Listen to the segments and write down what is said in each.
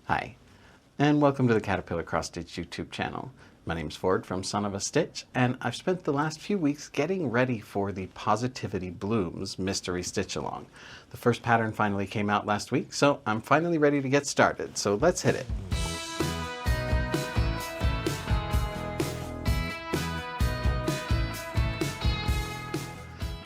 Hi, and welcome to the Caterpillar Cross Stitch YouTube channel. My name's Ford from Son of a Stitch, and I've spent the last few weeks getting ready for the Positivity Blooms Mystery Stitch Along. The first pattern finally came out last week, so I'm finally ready to get started, so let's hit it.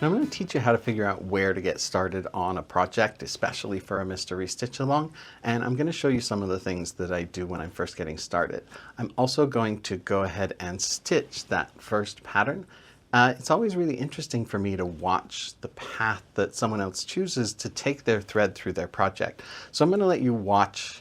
I'm going to teach you how to figure out where to get started on a project, especially for a mystery stitch along, and I'm going to show you some of the things that I do when I'm first getting started. I'm also going to go ahead and stitch that first pattern. It's always really interesting for me to watch the path that someone else chooses to take their thread through their project. So I'm going to let you watch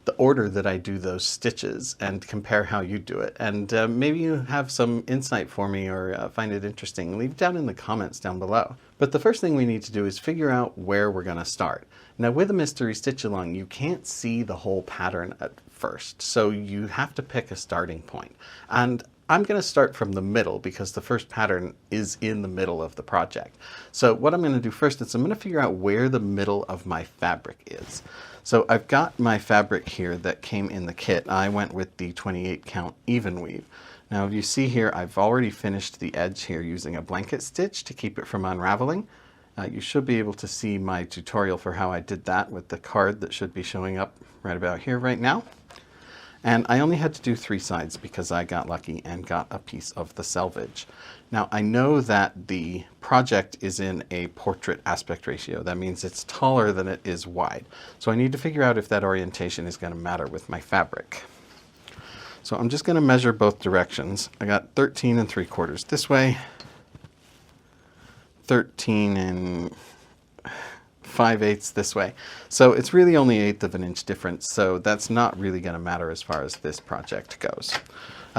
the order that I do those stitches and compare how you do it. And maybe you have some insight for me or find it interesting. Leave it down in the comments down below. But the first thing we need to do is figure out where we're going to start. Now with a mystery stitch along, you can't see the whole pattern at first, so you have to pick a starting point. And I'm going to start from the middle because the first pattern is in the middle of the project. So what I'm going to do first is I'm going to figure out where the middle of my fabric is. So I've got my fabric here that came in the kit. I went with the 28 count even weave. Now you see here I've already finished the edge here using a blanket stitch to keep it from unraveling. You should be able to see my tutorial for how I did that with the card that should be showing up right about here right now. And I only had to do 3 sides because I got lucky and got a piece of the selvage. Now I know that the project is in a portrait aspect ratio. That means it's taller than it is wide. So I need to figure out if that orientation is going to matter with my fabric. So I'm just going to measure both directions. I got 13 3/4 this way, 13 5/8 this way. So it's really only 1/8 of an inch difference, so that's not really going to matter as far as this project goes.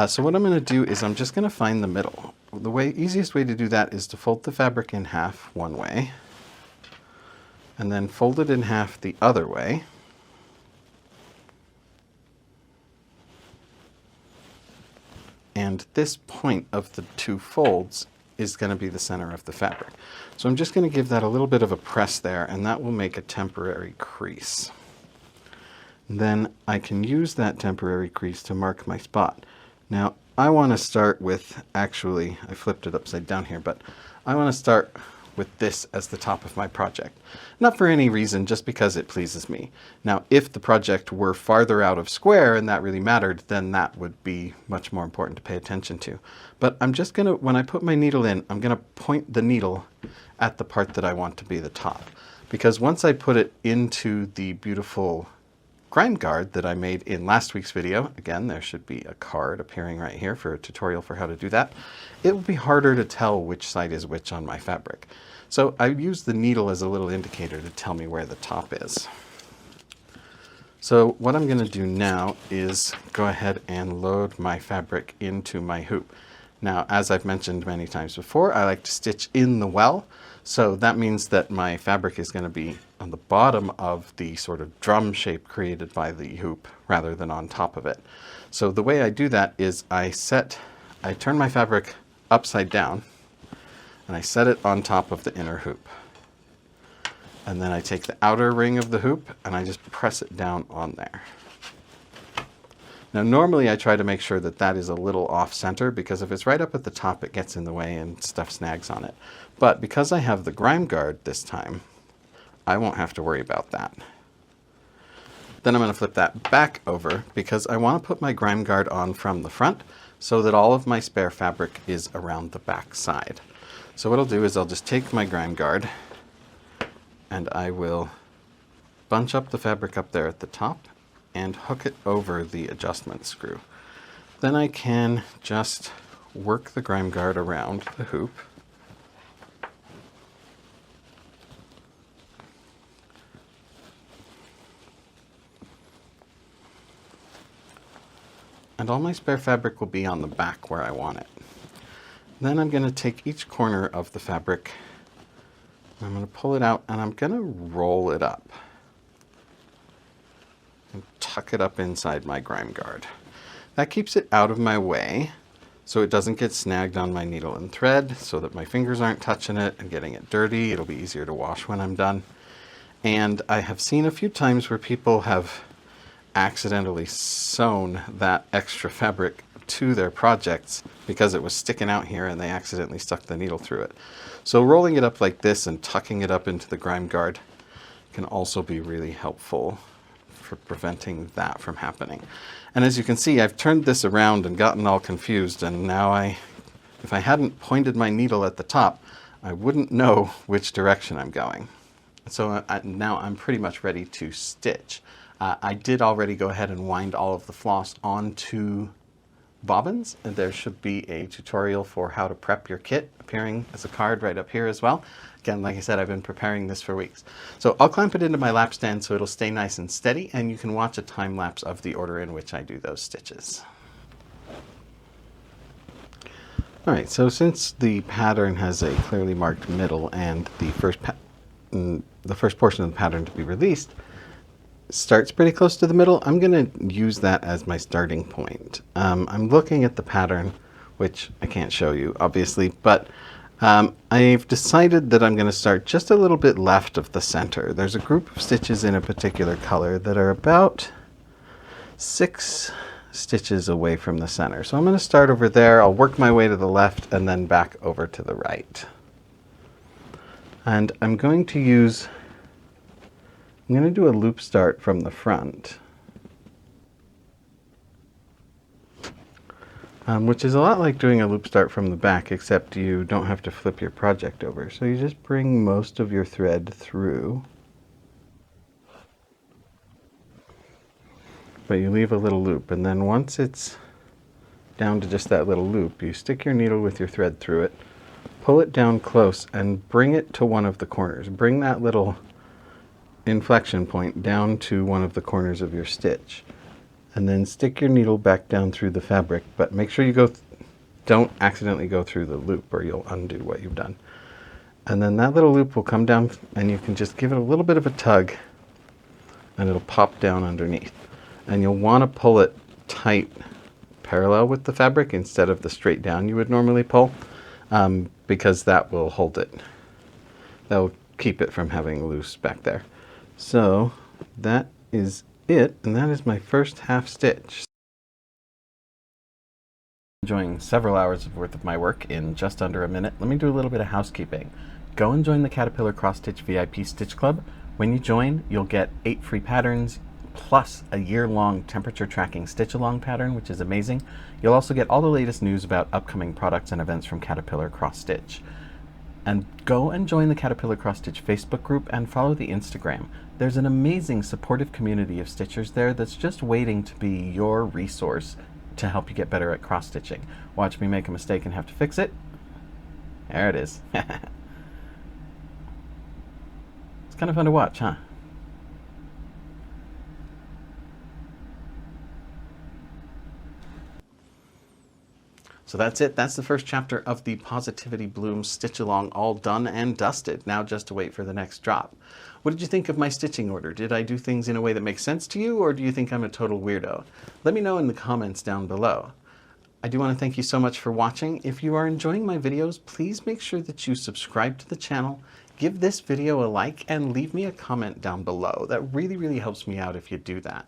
So what I'm going to do is I'm just going to find the middle. The easiest way to do that is to fold the fabric in half one way, and then fold it in half the other way. And this point of the 2 folds is going to be the center of the fabric. So I'm just going to give that a little bit of a press there, and that will make a temporary crease. Then I can use that temporary crease to mark my spot. Now I want to start with, actually I flipped it upside down here, but I want to start with this as the top of my project. Not for any reason, just because it pleases me. Now if the project were farther out of square and that really mattered, then that would be much more important to pay attention to. But I'm just going to, when I put my needle in, I'm going to point the needle at the part that I want to be the top. Because once I put it into the beautiful grime guard that I made in last week's video, again there should be a card appearing right here for a tutorial for how to do that, it will be harder to tell which side is which on my fabric. So I use the needle as a little indicator to tell me where the top is. So what I'm going to do now is go ahead and load my fabric into my hoop. Now, as I've mentioned many times before, I like to stitch in the well, so that means that my fabric is going to be on the bottom of the sort of drum shape created by the hoop rather than on top of it. So the way I do that is I turn my fabric upside down and I set it on top of the inner hoop. And then I take the outer ring of the hoop and I just press it down on there. Now normally I try to make sure that that is a little off center, because if it's right up at the top it gets in the way and stuff snags on it. But because I have the grime guard this time, I won't have to worry about that. Then I'm going to flip that back over because I want to put my grime guard on from the front so that all of my spare fabric is around the back side. So what I'll do is I'll just take my grime guard and I will bunch up the fabric up there at the top and hook it over the adjustment screw. Then I can just work the grime guard around the hoop. And all my spare fabric will be on the back where I want it. Then I'm going to take each corner of the fabric, I'm going to pull it out and I'm going to roll it up and tuck it up inside my grime guard. That keeps it out of my way so it doesn't get snagged on my needle and thread, so that my fingers aren't touching it and getting it dirty. It'll be easier to wash when I'm done. And I have seen a few times where people have accidentally sewn that extra fabric to their projects because it was sticking out here and they accidentally stuck the needle through it. So rolling it up like this and tucking it up into the grime guard can also be really helpful for preventing that from happening. And as you can see, I've turned this around and gotten all confused, and now if I hadn't pointed my needle at the top, I wouldn't know which direction I'm going. So now I'm pretty much ready to stitch. I did already go ahead and wind all of the floss onto bobbins, and there should be a tutorial for how to prep your kit appearing as a card right up here as well. Again, like I said, I've been preparing this for weeks. So I'll clamp it into my lap stand so it'll stay nice and steady, and you can watch a time lapse of the order in which I do those stitches. All right, so since the pattern has a clearly marked middle and the first portion of the pattern to be released starts pretty close to the middle, I'm going to use that as my starting point. I'm looking at the pattern, which I can't show you, obviously, but I've decided that I'm going to start just a little bit left of the center. There's a group of stitches in a particular color that are about 6 stitches away from the center. So I'm going to start over there, I'll work my way to the left and then back over to the right. And I'm going to do a loop start from the front, which is a lot like doing a loop start from the back, except you don't have to flip your project over. So you just bring most of your thread through, but you leave a little loop, and then once it's down to just that little loop, you stick your needle with your thread through it, pull it down close, and bring it to one of the corners. Bring that little inflection point down to one of the corners of your stitch, and then stick your needle back down through the fabric, but make sure you don't accidentally go through the loop or you'll undo what you've done. And then that little loop will come down and you can just give it a little bit of a tug and it'll pop down underneath. And you'll want to pull it tight parallel with the fabric instead of the straight down you would normally pull, because that will hold it. That will keep it from having loose back there. So that is it, and that is my first half stitch. Enjoying several hours worth of my work in just under a minute, let me do a little bit of housekeeping. Go and join the Caterpillar Cross Stitch VIP Stitch Club. When you join, you'll get 8 free patterns plus a year-long temperature tracking stitch-along pattern, which is amazing. You'll also get all the latest news about upcoming products and events from Caterpillar Cross Stitch. And go and join the Caterpillar Cross Stitch Facebook group and follow the Instagram. There's an amazing supportive community of stitchers there that's just waiting to be your resource to help you get better at cross stitching. Watch me make a mistake and have to fix it. There it is. It's kind of fun to watch, huh? So that's it. That's the first chapter of the Positivity Blooms Stitch Along, all done and dusted. Now just to wait for the next drop. What did you think of my stitching order? Did I do things in a way that makes sense to you, or do you think I'm a total weirdo? Let me know in the comments down below. I do want to thank you so much for watching. If you are enjoying my videos, please make sure that you subscribe to the channel, give this video a like, and leave me a comment down below. That really, really helps me out if you do that.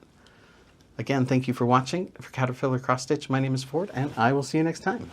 Again, thank you for watching. For Caterpillar Cross Stitch, my name is Ford, and I will see you next time.